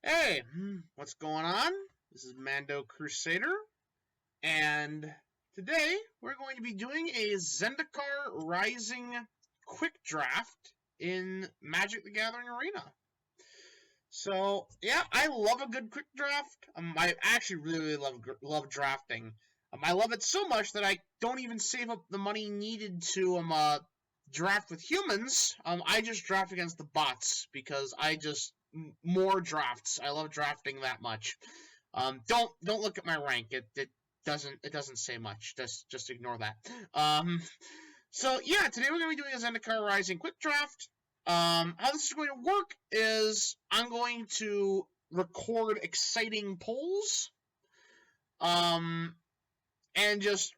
Hey, what's going on? This is Mando Crusader, and today we're going to be doing a Zendikar Rising quick draft in Magic the Gathering Arena. So, yeah, I love a good quick draft. I actually really love drafting. I love it so much that I don't even save up the money needed to draft with humans. I just draft against the bots because I just more drafts. I love drafting that much. Don't look at my rank. It doesn't say much. Just ignore that. So yeah, today we're going to be doing a Zendikar Rising quick draft. How this is going to work is I'm going to record exciting polls, um, and just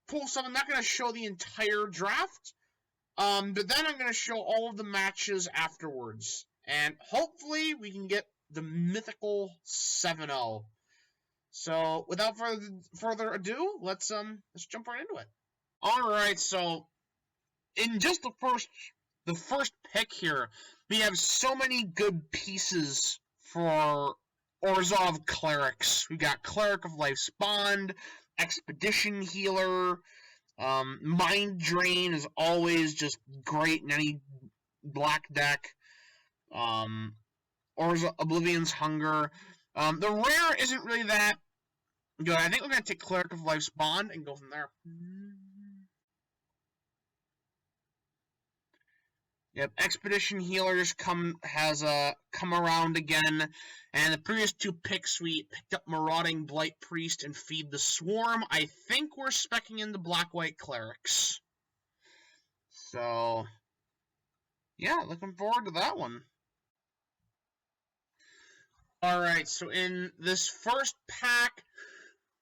pull some. I'm not going to show the entire draft, but then I'm going to show all of the matches afterwards, and hopefully we can get the mythical 7-0. So without further ado, let's jump right into it. All right, so in just the first pick here, we have so many good pieces for Orzhov clerics. We got Cleric of Life's Bond, Expedition Healer, Mind Drain is always just great in any black deck. Orza Oblivion's Hunger. The rare isn't really that good. I think we're gonna take Cleric of Life's Bond and go from there. Yep, Expedition Healers has come around again, and the previous two picks we picked up Marauding Blight Priest and Feed the Swarm. I think we're specking into Black-White Clerics. So, yeah, looking forward to that one. Alright, so in this first pack,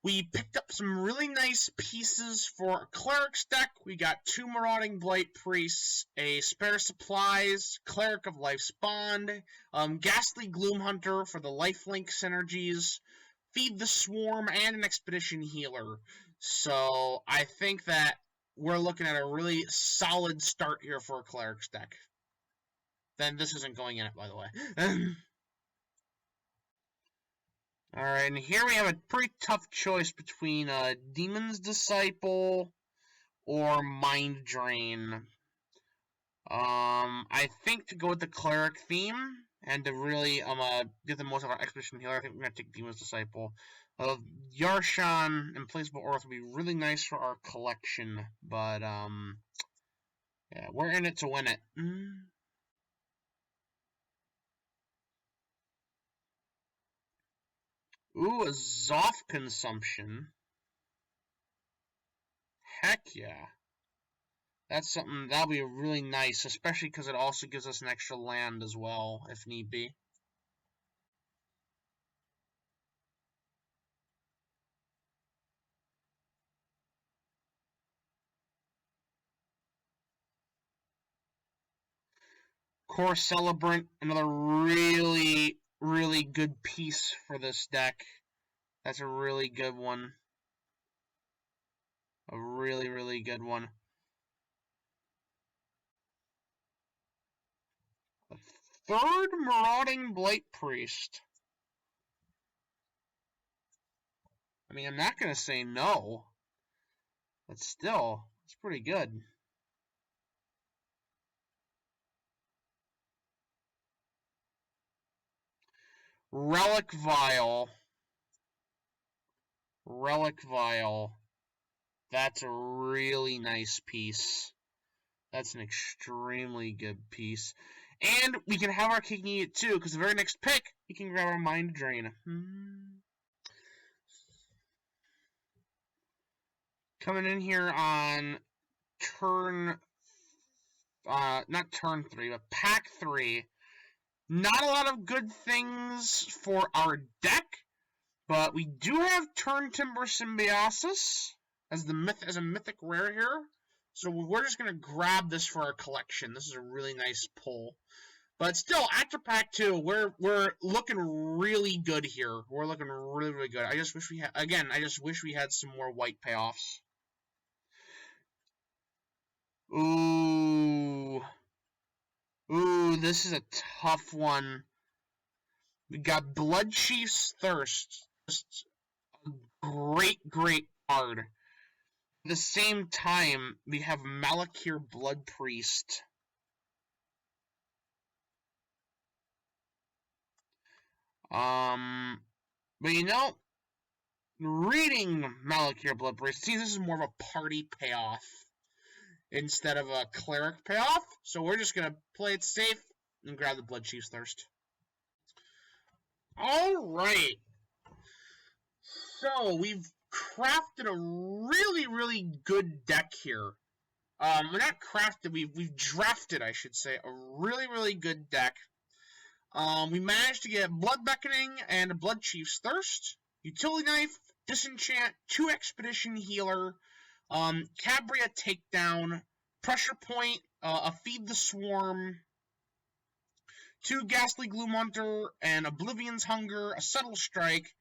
we picked up some really nice pieces for a Cleric's deck. We got two Marauding Blight Priests, a Spare Supplies, Cleric of Life's Bond, Ghastly Gloomhunter for the Lifelink synergies, Feed the Swarm, and an Expedition Healer. So I think that we're looking at a really solid start here for a Cleric's deck. Then this isn't going in it, by the way. Alright, and here we have a pretty tough choice between Demon's Disciple or Mind Drain. I think to go with the Cleric theme and to really get the most out of our Expedition Healer, I think we're going to take Demon's Disciple. Yarshan and Placeable Earth would be really nice for our collection, but yeah, we're in it to win it. Ooh, a Zoth consumption. Heck yeah. That's something that'll be really nice, especially because it also gives us an extra land as well, if need be. Core Celebrant, another really, really good piece for this deck. That's a really good one. A really, really good one. A third Marauding Blight Priest. I mean, I'm not going to say no, but still, it's pretty good. Relic Vial. Relic Vial. That's a really nice piece. That's an extremely good piece. And we can have our cake and eat it too, because the very next pick, we can grab our Mind Drain. Coming in here on turn, not turn 3, but pack 3. Not a lot of good things for our deck, but we do have Turn Timber Symbiosis as a mythic rare here. So we're just going to grab this for our collection. This is a really nice pull. But still, after pack 2, we're looking really good here. We're looking really, really good. I just wish we had some more white payoffs. Ooh. Ooh, this is a tough one. We got Blood Chief's Thirst. Just a great card. At the same time, we have Malakir Blood Priest. But you know, reading Malakir Blood Priest, see, this is more of a party payoff instead of a cleric payoff. So we're just gonna play it safe and grab the Blood Chief's Thirst. Alright. So we've crafted a really good deck here. We're not crafted, we've drafted, I should say, a really good deck. We managed to get Blood Beckoning and a Blood Chief's Thirst, Utility Knife, Disenchant, 2 Expedition Healer, Cabria Takedown, Pressure Point, a Feed the Swarm, 2 Ghastly Gloomhunter, and Oblivion's Hunger, a Subtle Strike,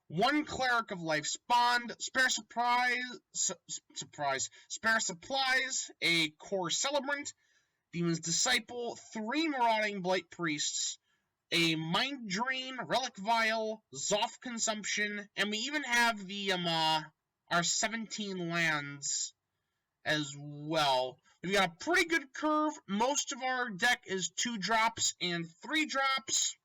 1 Cleric of Life's Bond, Spare Supplies, a Core Celebrant, Demon's Disciple, 3 Marauding Blight Priests, a Mind Drain, Relic Vial, Zoff Consumption, and we even have the our 17 lands as well. We've got a pretty good curve. Most of our deck is 2 drops and 3 drops.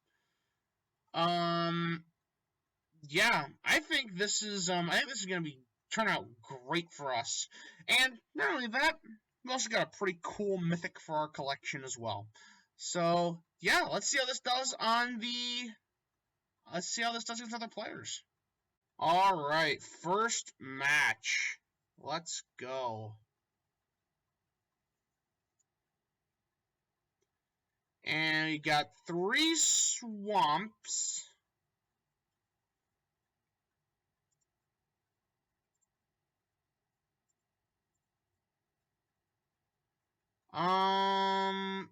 Yeah, I think this is gonna turn out great for us. And not only that, we also got a pretty cool mythic for our collection as well. So yeah, let's see how this does against other players. Alright, first match. Let's go. And we got 3 swamps.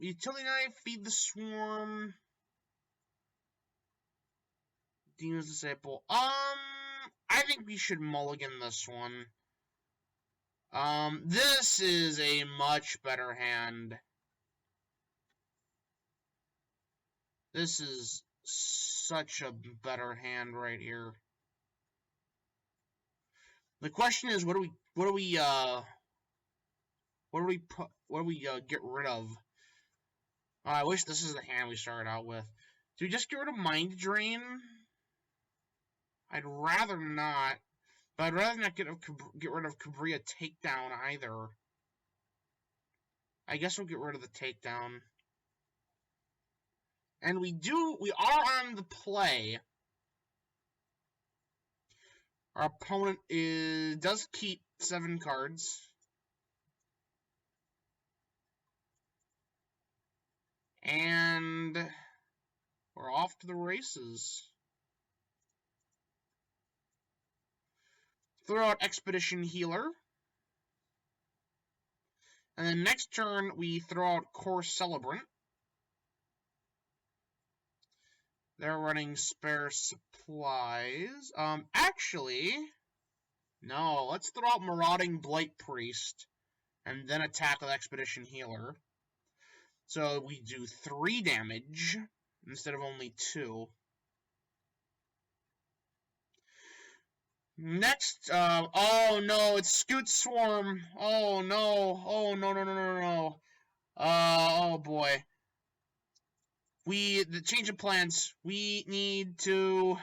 Utility Knife, Feed the Swarm, Demon's Disciple. I think we should mulligan this one. This is a much better hand. This is such a better hand right here. The question is, what do we get rid of? I wish this is the hand we started out with. Do we just get rid of Mind Drain? I'd rather not. But I'd rather not get rid of Cabria Takedown either. I guess we'll get rid of the Takedown. And we are on the play. Our opponent does keep 7 cards. And we're off to the races. Throw out Expedition Healer. And then next turn, we throw out Core Celebrant. They're running Spare Supplies. Actually, no. Let's throw out Marauding Blight Priest. And then attack with Expedition Healer. So we do 3 damage instead of only 2. Next, oh no, it's Scoot Swarm. Oh no, no. Oh boy. The change of plans. We need to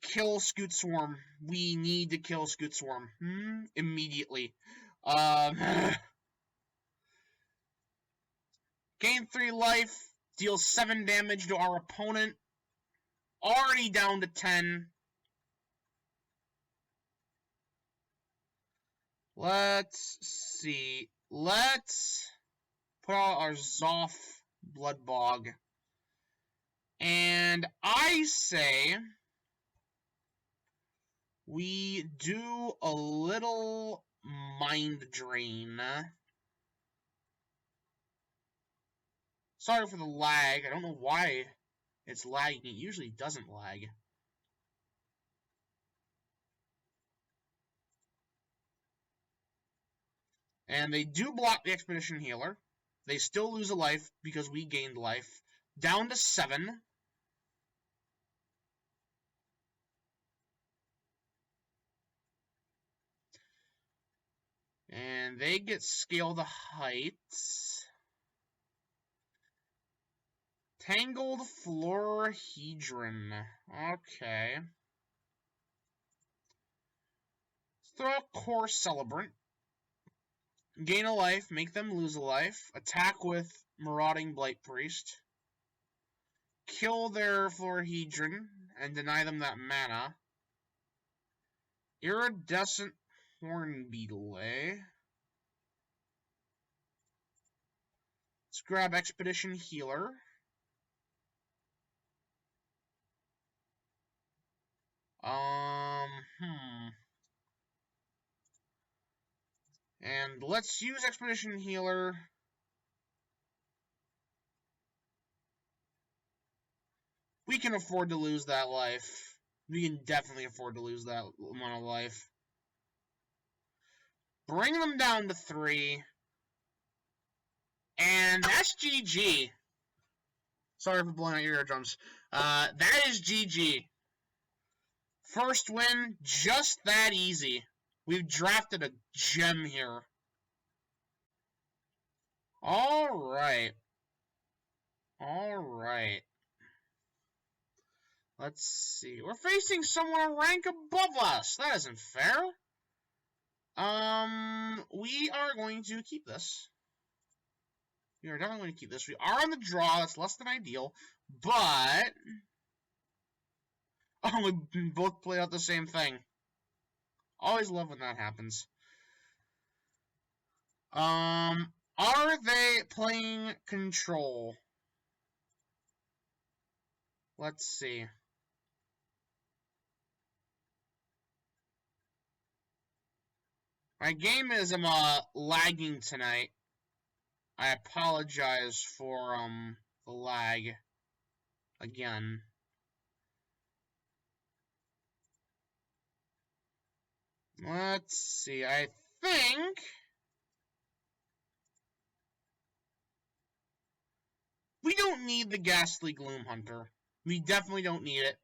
kill Scoot Swarm. We need to kill Scoot Swarm. Immediately. Gain 3 life, deal 7 damage to our opponent. Already down to 10. Let's see. Let's put out our Zoff Bloodbog. And I say we do a little Mind Drain. Sorry for the lag. I don't know why it's lagging. It usually doesn't lag. And they do block the Expedition Healer. They still lose a life because we gained life. Down to 7. And they get Scale the Heights. Tangled Florahedron. Okay. Let's throw a Core Celebrant. Gain a life, make them lose a life. Attack with Marauding Blight Priest. Kill their Florahedron and deny them that mana. Iridescent Hornbeetle. Let's grab Expedition Healer. And let's use Expedition Healer. We can afford to lose that life. We can definitely afford to lose that amount of life. Bring them down to 3. And that's GG. Sorry for blowing out your eardrums. That is GG. First win, just that easy. We've drafted a gem here. Alright. Alright. Let's see. We're facing someone a rank above us. That isn't fair. We are going to keep this. We are definitely going to keep this. We are on the draw. That's less than ideal. But... oh, we both played out the same thing. Always love when that happens. Are they playing control? Let's see. My game is lagging tonight. I apologize for the lag again. Let's see. I think we don't need the Ghastly Gloom Hunter. We definitely don't need it.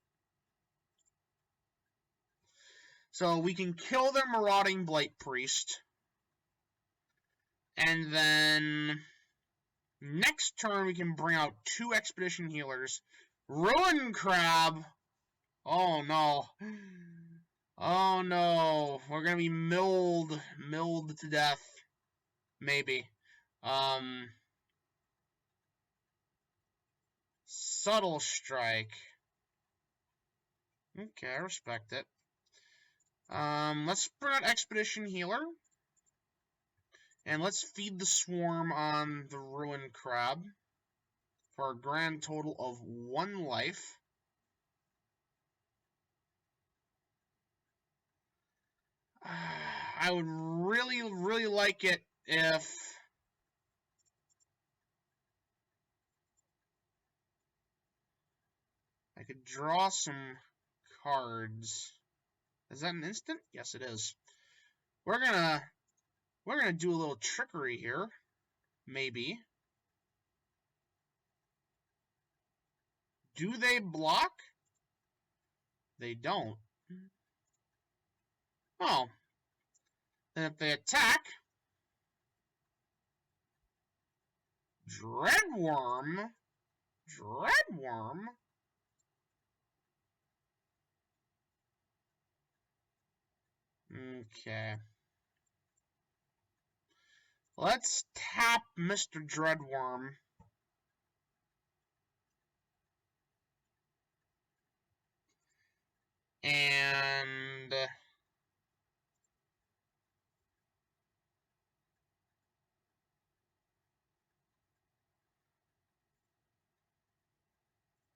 So we can kill their Marauding Blight Priest. And then next turn we can bring out 2 Expedition Healers. Ruin Crab. Oh no. Oh no. We're gonna be milled to death. Maybe. Subtle Strike. Okay, I respect it. Let's bring out Expedition Healer. And let's feed the Swarm on the Ruin Crab for a grand total of 1 life. I would really like it if I could draw some cards. Is that an instant? Yes, it is. We're gonna do a little trickery here. Maybe. Do they block? They don't. Oh. And if they attack, Dreadworm. Okay. Let's tap Mr. Dreadworm. And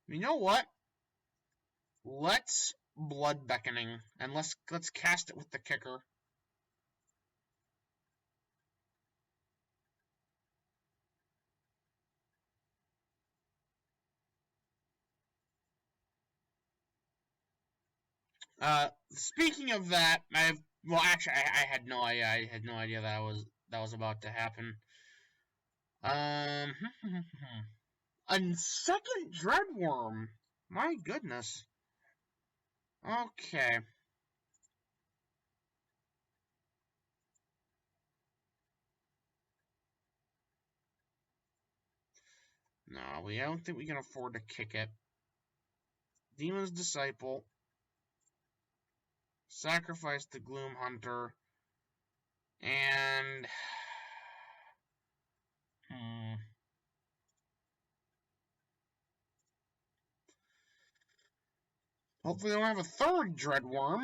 you know what? Let's Blood Beckoning, and let's cast it with the kicker. Speaking of that, well, actually, I had no idea. I had no idea that was about to happen. A second Dreadworm. My goodness. Okay. No, I don't think we can afford to kick it. Demon's Disciple. Sacrifice the Gloom Hunter. And... Hopefully they don't have a third Dreadworm.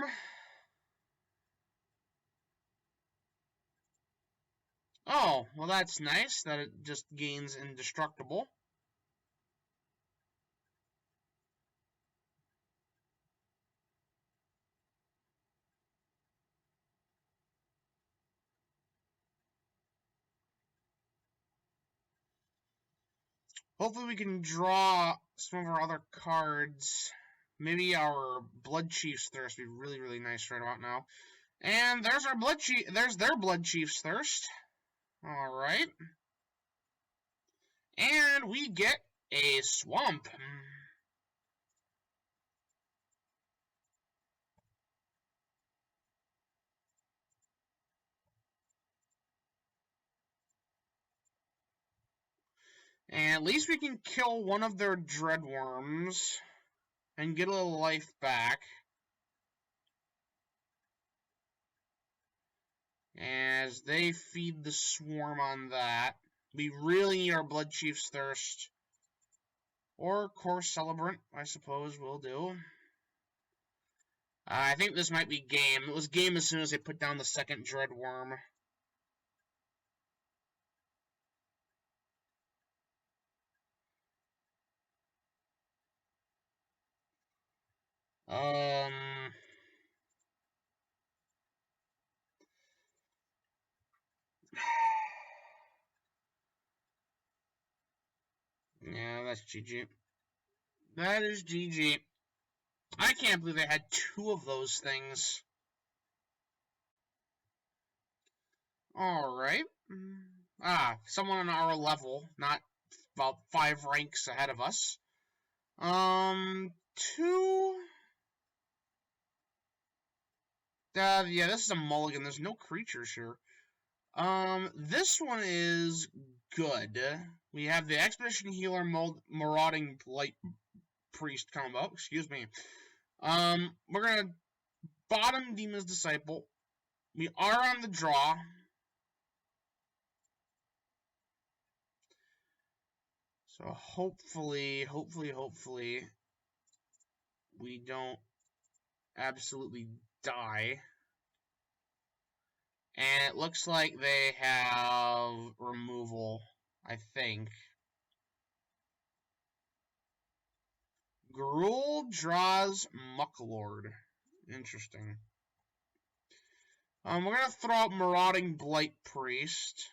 Oh, well that's nice that it just gains indestructible. Hopefully we can draw some of our other cards. Maybe our Blood Chief's Thirst would be really, really nice right about now. And there's our Blood Chief. There's their Blood Chief's Thirst. All right. And we get a Swamp. And at least we can kill one of their Dreadworms and get a little life back. As they feed the Swarm on that. We really need our Blood Chief's Thirst. Or Core Celebrant, I suppose, will do. I think this might be game. It was game as soon as they put down the second Dreadworm. Yeah, that's GG. That is GG. I can't believe they had two of those things. Alright. Someone on our level, not about 5 ranks ahead of us. Two... yeah, this is a mulligan. There's no creatures here. This one is good. We have the Expedition Healer Marauding Blight Priest combo. Excuse me. We're gonna bottom Demon's Disciple. We are on the draw. So hopefully, we don't absolutely die. And it looks like they have removal, I think. Gruul draws Mucklord. Interesting. We're going to throw out Marauding Blight Priest.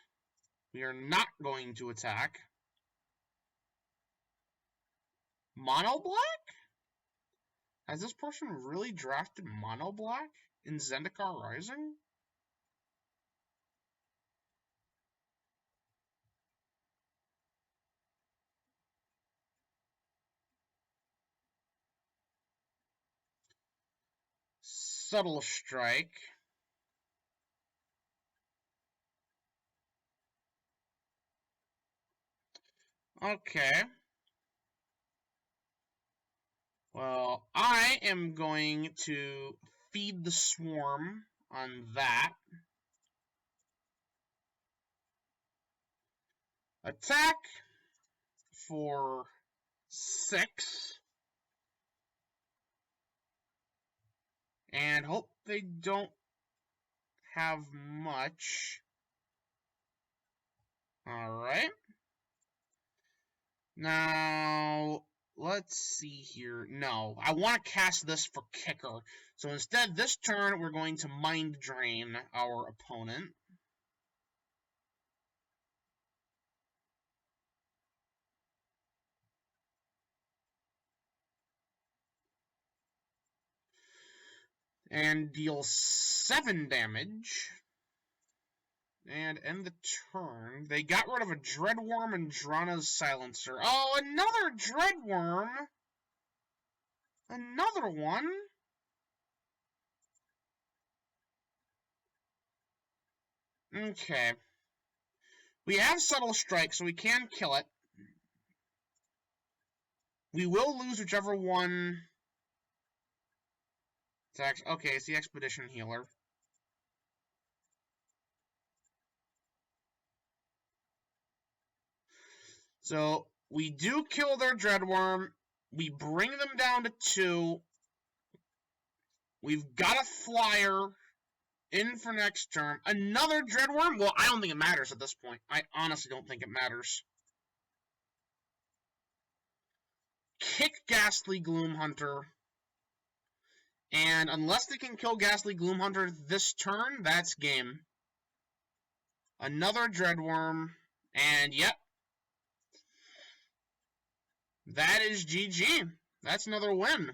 We are not going to attack. Mono Black? Has this person really drafted Mono Black in Zendikar Rising? Subtle Strike. Okay. Well, I am going to feed the Swarm on that. Attack for 6. And hope they don't have much. Alright. Now, let's see here. No, I want to cast this for Kicker. So instead, this turn, we're going to Mind Drain our opponent. And deal 7 damage. And end the turn. They got rid of a Dreadworm and Drana's Silencer. Oh, another Dreadworm! Another one? Okay. We have Subtle Strike, so we can kill it. We will lose whichever one... Okay, it's the Expedition Healer. So, we do kill their Dreadworm. We bring them down to 2. We've got a Flyer in for next turn. Another Dreadworm? Well, I don't think it matters at this point. I honestly don't think it matters. Kick Ghastly Gloomhunter. And unless they can kill Ghastly Gloomhunter this turn, that's game. Another Dreadworm. And yep. That is GG. That's another win.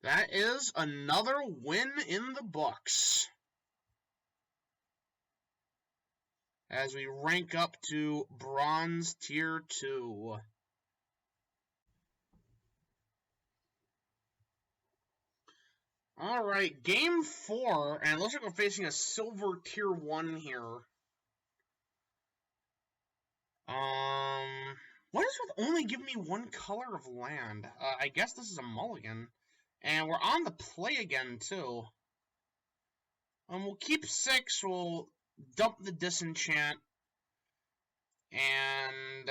That is another win in the books. As we rank up to Bronze Tier 2. Alright, Game 4, and it looks like we're facing a Silver Tier 1 here. What is with only giving me one color of land? I guess this is a mulligan. And we're on the play again, too. We'll keep 6, we'll dump the Disenchant. And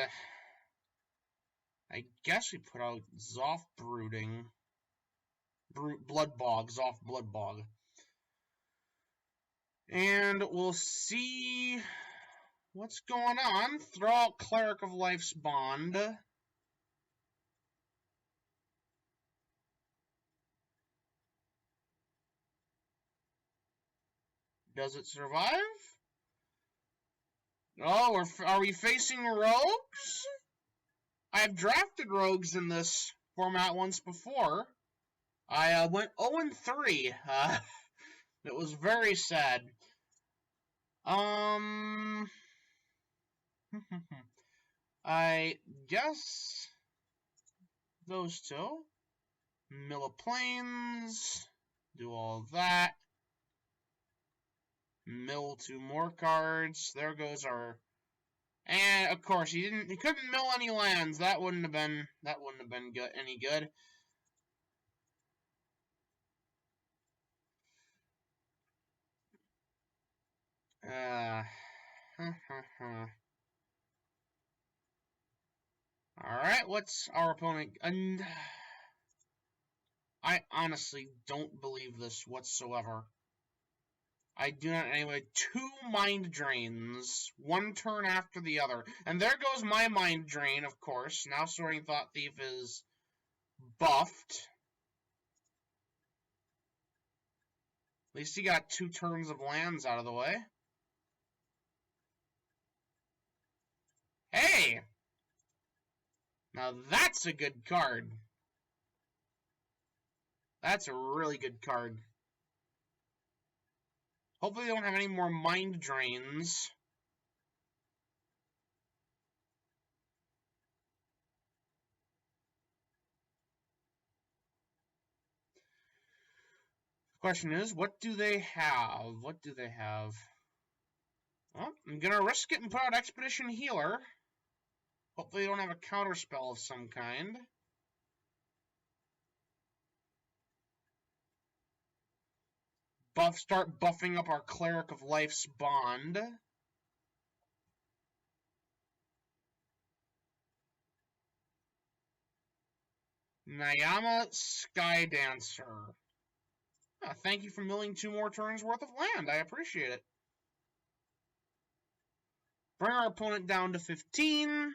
I guess we put out Zoff Brooding. Bloodbog, Zoff Bloodbog. And we'll see what's going on. Throw out Cleric of Life's Bond. Does it survive? Oh, are we facing rogues? I've drafted rogues in this format once before. I went 0-3. It was very sad. I guess those two. Mill of Plains. Do all that. Mill 2 more cards. There goes our... And of course he couldn't mill any lands. That wouldn't have been good, any good. Alright, what's our opponent? I honestly don't believe this whatsoever. I do not anyway. 2 Mind Drains. One turn after the other. And there goes my Mind Drain, of course. Now Soaring Thought Thief is buffed. At least he got 2 turns of lands out of the way. Hey! Now that's a good card. That's a really good card. Hopefully they don't have any more Mind Drains. The question is, what do they have? What do they have? Well, I'm gonna risk it and put out Expedition Healer. Hopefully they don't have a counterspell of some kind. Start buffing up our Cleric of Life's Bond. Nayama Skydancer. Thank you for milling 2 more turns worth of land. I appreciate it. Bring our opponent down to 15.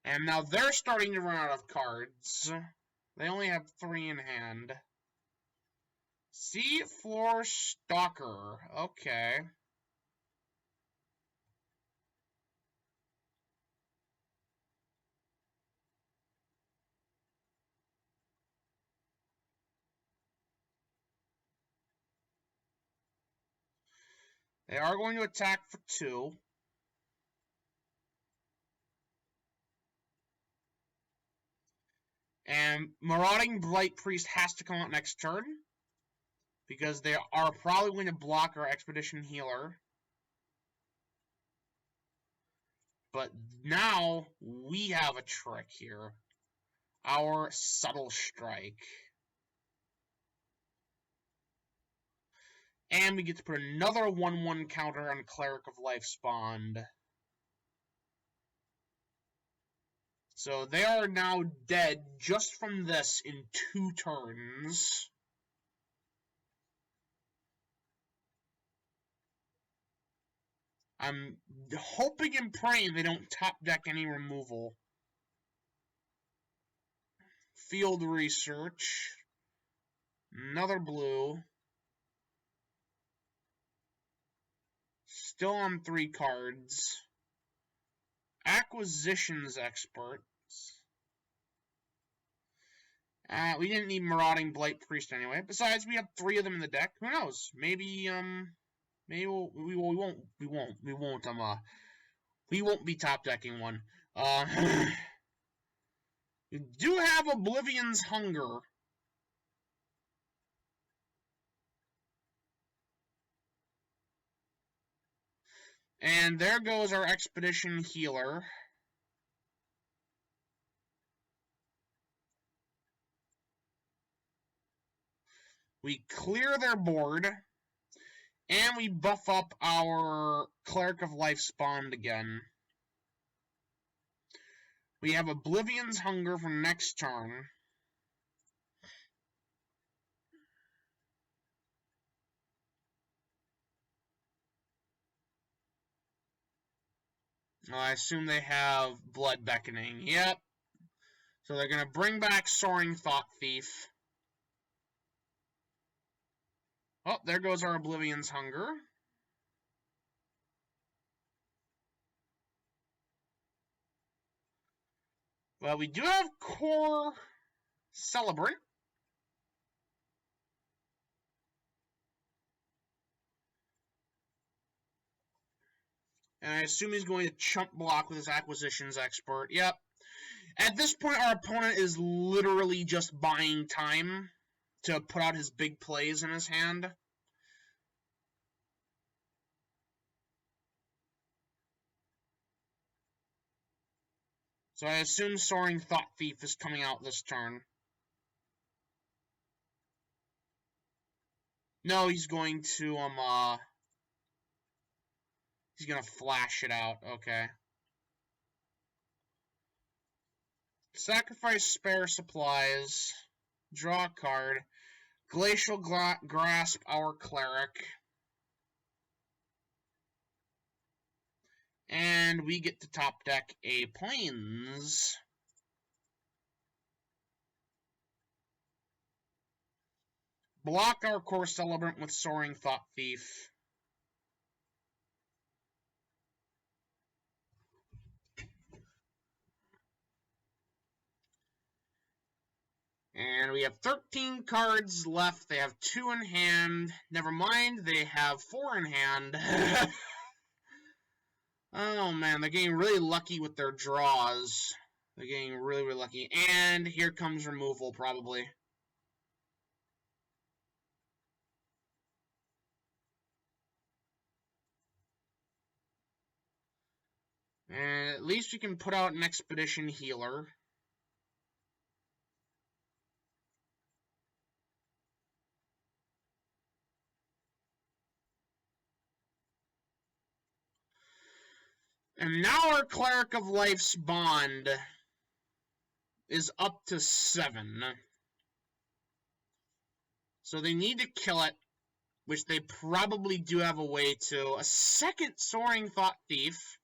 And now they're starting to run out of cards. They only have 3 in hand. Sea Floor Stalker. Okay. They are going to attack for 2. And Marauding Blight Priest has to come out next turn, because they are probably going to block our Expedition Healer. But now we have a trick here. Our Subtle Strike. And we get to put another 1/1 counter on Cleric of Life's Bond. So they are now dead just from this in 2 turns. I'm hoping and praying they don't top deck any removal. Field Research. Another blue. Still on 3 cards. Acquisitions Experts. We didn't need Marauding Blight Priest anyway. Besides, we have 3 of them in the deck. Who knows? Maybe we won't be top decking one. We do have Oblivion's Hunger. And there goes our Expedition Healer. We clear their board. And we buff up our Cleric of Life's Bond again. We have Oblivion's Hunger for next turn. I assume they have Blood Beckoning. Yep. So they're going to bring back Soaring Thought Thief. Oh, there goes our Oblivion's Hunger. Well, we do have Core Celebrant. And I assume he's going to chump block with his Acquisitions Expert. Yep. At this point, our opponent is literally just buying time to put out his big plays in his hand. So I assume Soaring Thought Thief is coming out this turn. No, he's going to, he's gonna flash it out, okay. Sacrifice spare supplies, draw a card, Glacial Grasp our Cleric, and we get to top deck a Plains. Block our Core Celebrant with Soaring Thought Thief. And we have 13 cards left. They have 2 in hand. Never mind, they have 4 in hand. Oh man, they're getting really lucky with their draws. They're getting really, really lucky. And here comes removal, probably. And at least we can put out an Expedition Healer. And now our Cleric of Life's Bond is up to 7. So they need to kill it, which they probably do have a way to. A second Soaring Thought Thief.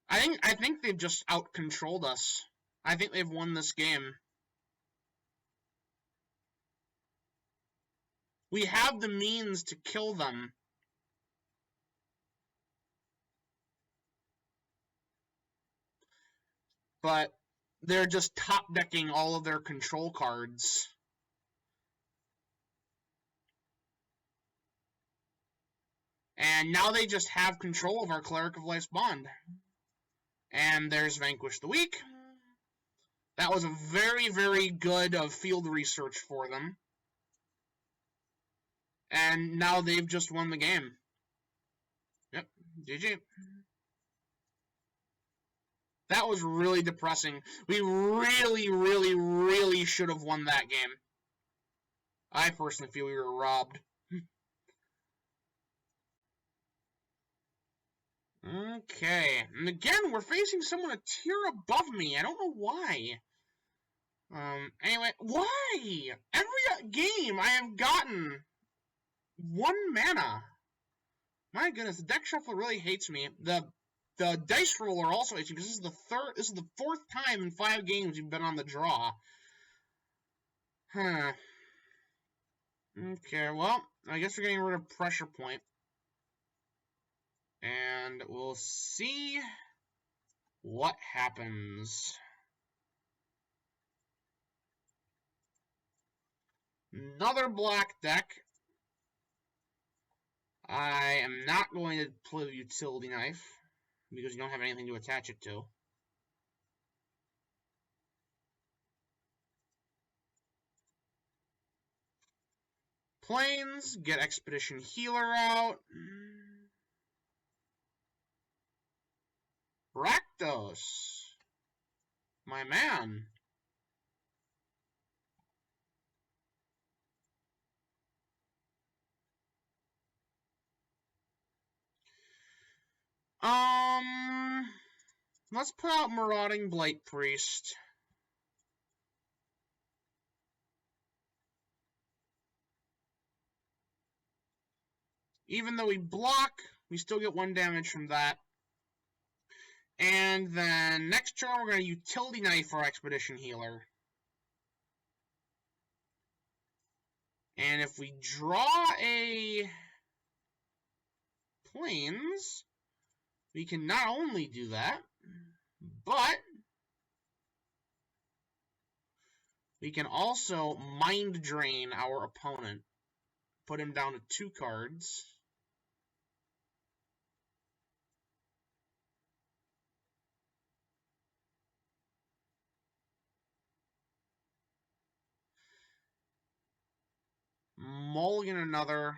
I think they've just out-controlled us. I think they've won this game. We have the means to kill them. But they're just top decking all of their control cards. And now they just have control of our Cleric of Life's Bond. And there's Vanquish the Weak. That was a very, very good field research for them. And now they've just won the game. Yep, GG. That was really depressing. We really, really, really should have won that game. I personally feel we were robbed. Okay, and again, we're facing someone a tier above me. I don't know why. Anyway, why? Every game I have gotten 1 mana. My goodness, the deck shuffler really hates me. The dice roller also hates me because this is the 4th time in 5 games you've been on the draw. Huh. Okay, well, I guess we're getting rid of Pressure Point. And we'll see what happens. Another black deck. I am not going to play the Utility Knife because you don't have anything to attach it to. Plains, get Expedition Healer out. Rakdos, my man. Let's put out Marauding Blight Priest. Even though we block, we still get 1 damage from that. And then next turn, we're going to Utility Knife our Expedition Healer. And if we draw a Plains, we can not only do that, but we can also Mind Drain our opponent. Put him down to 2 cards. Mulligan another.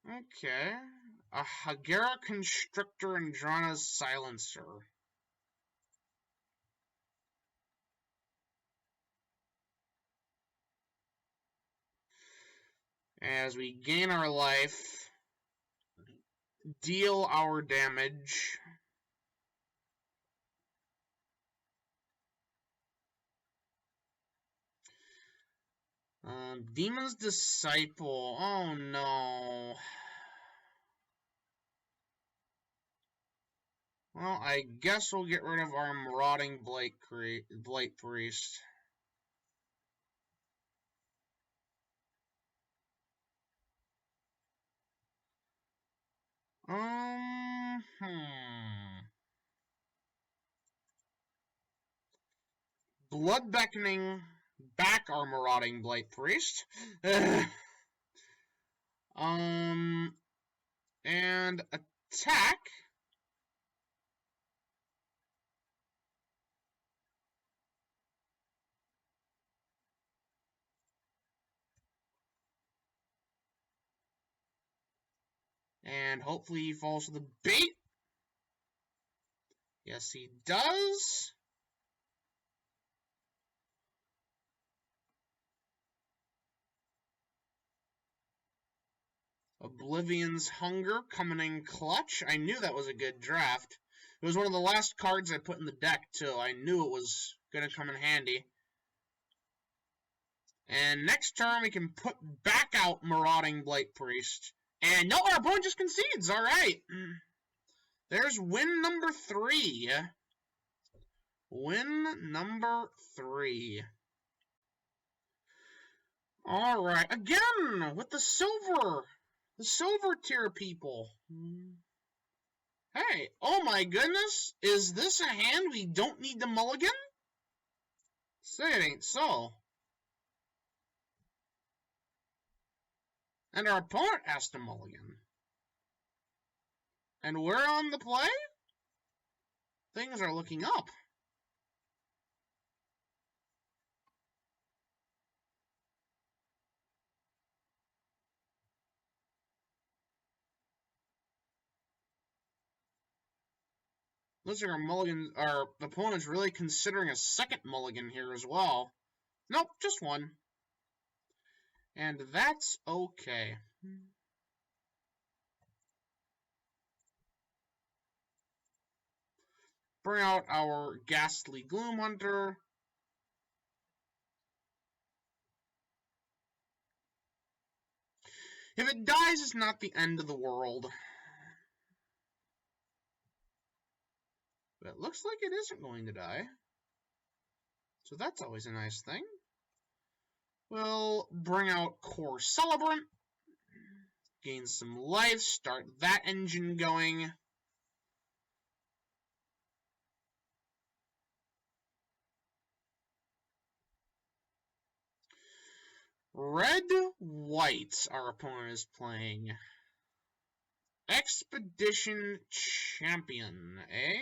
Okay. A Hagera Constrictor and Drana's Silencer. As we gain our life, deal our damage. Demon's Disciple. Oh no. Well, I guess we'll get rid of our Marauding Blight Priest. Blood Beckoning back our Marauding Blight Priest. And attack. And hopefully he falls to the bait. Yes, he does. Oblivion's Hunger coming in clutch. I knew that was a good draft. It was one of the last cards I put in the deck, too. I knew it was going to come in handy. And next turn, we can put back out Marauding Blight Priest. And no, our opponent just concedes. All right. There's win number 3. Win number 3. All right. Again, with the silver tier people. Hey, oh my goodness, is this a hand we don't need to mulligan? Say it ain't so. And our opponent has to mulligan. And we're on the play? Things are looking up. Looks like our opponent's really considering a second mulligan here as well. Nope, just one. And that's okay. Bring out our Ghastly Gloom Hunter. If it dies, it's not the end of the world. But it looks like it isn't going to die. So that's always a nice thing. We'll bring out Core Celebrant. Gain some life, start that engine going. Red-white, our opponent is playing. Expedition Champion, eh?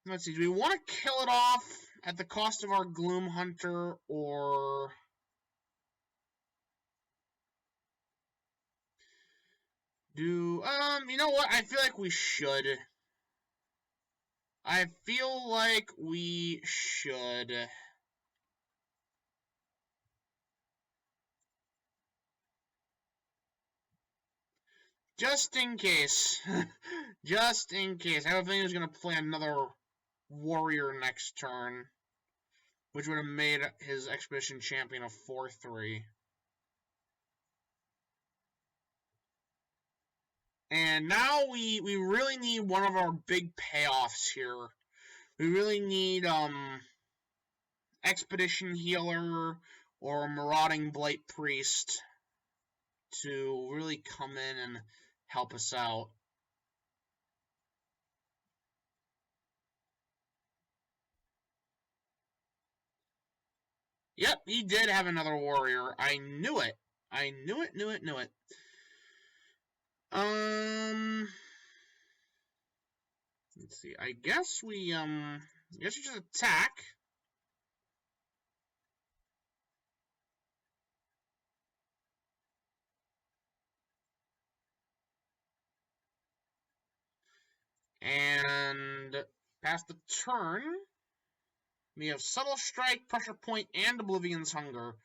Let's see, do we want to kill it off at the cost of our Gloom Hunter, or... you know what? I feel like we should. I feel like we should. Just in case. Just in case. I have a feeling he's going to play another warrior next turn, which would have made his Expedition Champion a 4-3. And now we really need one of our big payoffs here. We really need Expedition Healer or Marauding Blight Priest to really come in and help us out. Yep, he did have another warrior. I knew it. I knew it. Let's see. I guess we just attack. And pass the turn. We have Subtle Strike, Pressure Point, and Oblivion's Hunger.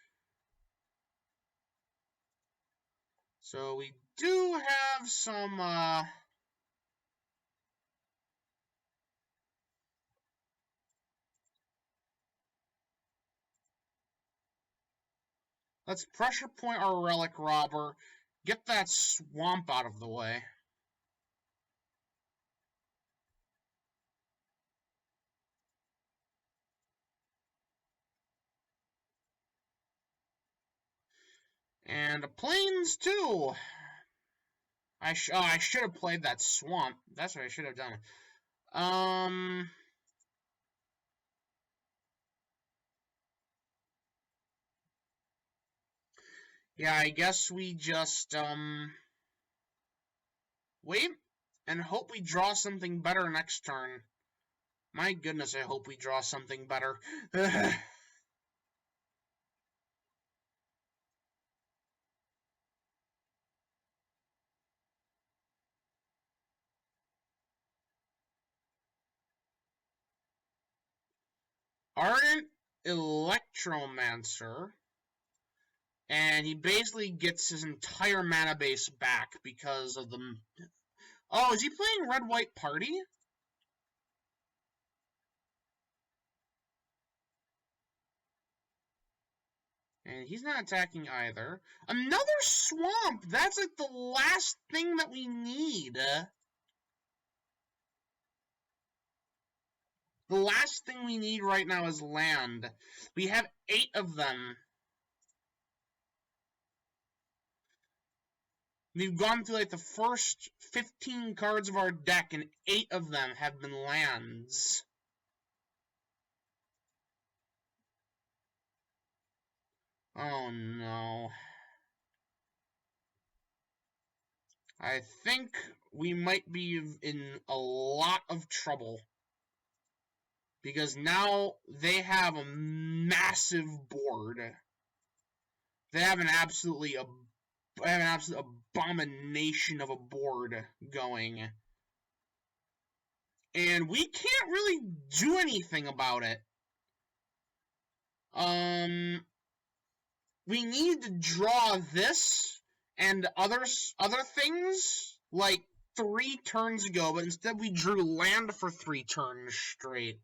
So we do have some, let's Pressure Point our Relic Robber. Get that swamp out of the way. And a Plains, too. I should have played that swamp. That's what I should have done. Yeah, I guess we just, wait and hope we draw something better next turn. My goodness, I hope we draw something better. Ardent Electromancer. And he basically gets his entire mana base back because of the... Oh, is he playing Red-White Party? And he's not attacking either. Another swamp! That's like the last thing that we need. The last thing we need right now is land. We have 8 of them. We've gone through like the first 15 cards of our deck, and 8 of them have been lands. Oh no. I think we might be in a lot of trouble. Because now they have a massive board. They have an absolute abomination of a board going. And we can't really do anything about it. We need to draw this and other things like 3 turns ago, but instead we drew land for 3 turns straight.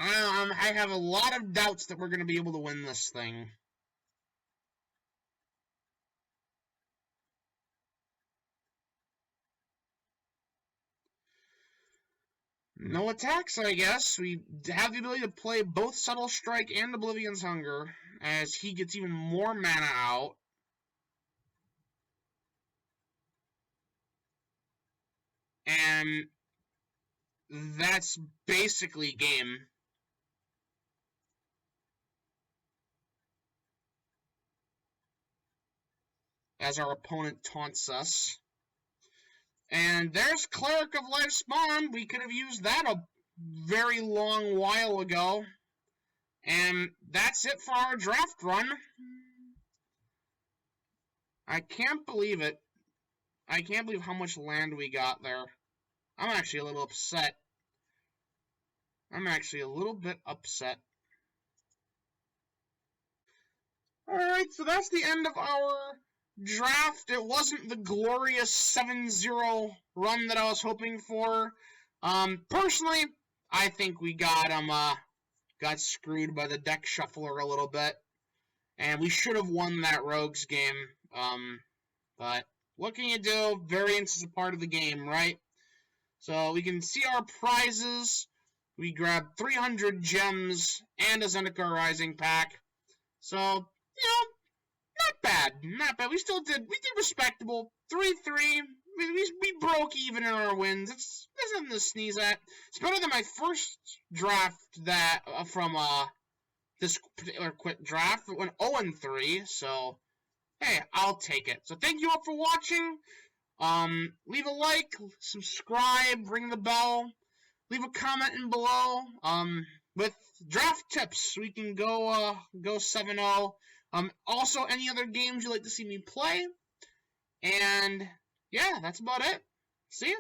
I have a lot of doubts that we're going to be able to win this thing. No attacks, I guess. We have the ability to play both Subtle Strike and Oblivion's Hunger, as he gets even more mana out. And that's basically game. As our opponent taunts us. And there's Cleric of Life Spawn. We could have used that a very long while ago. And that's it for our draft run. I can't believe it. I can't believe how much land we got there. I'm actually a little upset. I'm actually a little bit upset. Alright, so that's the end of our draft. It wasn't the glorious 7-0 run that I was hoping for. Personally, I think we got screwed by the deck shuffler a little bit. And we should have won that Rogues game. But what can you do? Variance is a part of the game, right? So we can see our prizes. We grabbed 300 gems and a Zendikar Rising pack. So, not bad. Not bad. We did respectable. 3-3. We broke even in our wins. It's nothing to sneeze at. It's better than my first draft that from this particular quick draft. It went 0-3. So, hey, I'll take it. So thank you all for watching. Leave a like, subscribe, ring the bell, leave a comment in below. With draft tips, we can go 7-0. Also, any other games you'd like to see me play. And yeah, that's about it. See ya.